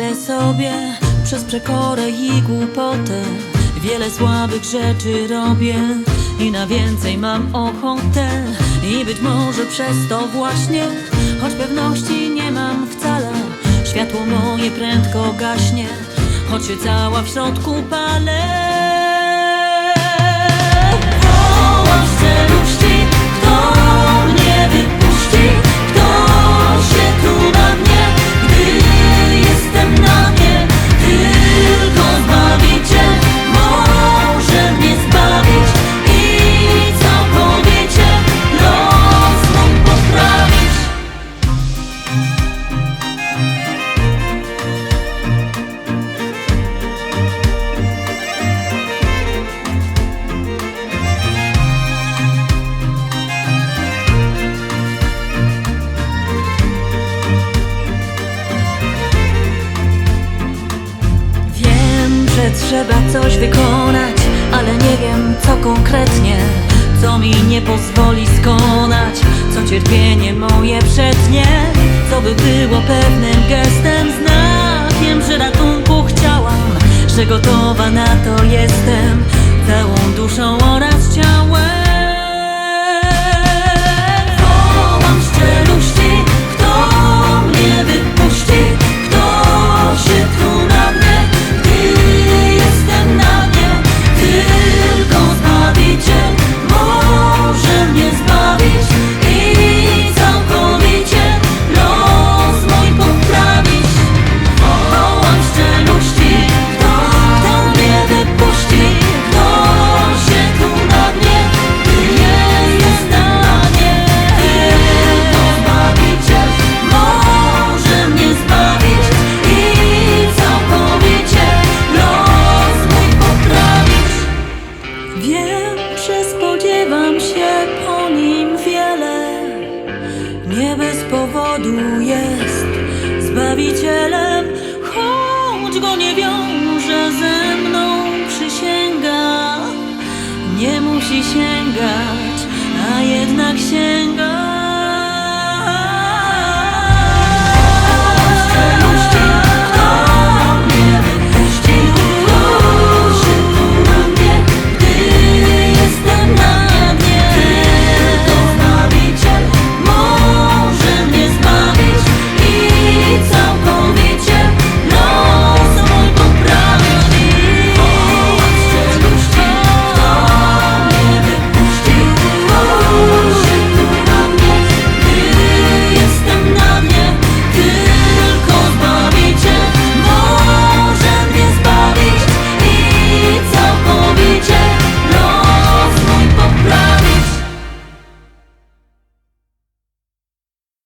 Myślę sobie przez przekorę i głupotę, wiele słabych rzeczy robię i na więcej mam ochotę. I być może przez to właśnie, choć pewności nie mam wcale, światło moje prędko gaśnie, choć się cała w środku palę. Wołam z czeluści, kto mnie wypuści, kto się tu na mnie, gdy jestem na nie. Tylko Zbawiciel może mnie zbawić i całkowicie los mój poprawić. Trzeba coś wykonać, ale nie wiem co konkretnie, co mi nie pozwoli skonać, co cierpienie moje przetnie, co by było pewnym gestem, znakiem, że ratunku chciałam, że gotowa na to jestem, całą duszą oraz ciałem. Wołam z czeluści, kto mnie wypuści, kto się tu na mnie, tylko Zbawiciel może mnie zbawić i całkowicie los mój poprawić. Wołam z czeluści, kto mnie wypuści, kto się tu na mnie, gdy jest na nie. Tylko Zbawiciel może mnie zbawić i całkowicie los mój poprawić. Wiem, że spodziewam się po nim wiele, nie bez powodu jest Zbawicielem, choć go nie wiąże ze mną przysięga. Nie musi sięgać, a jednak sięga.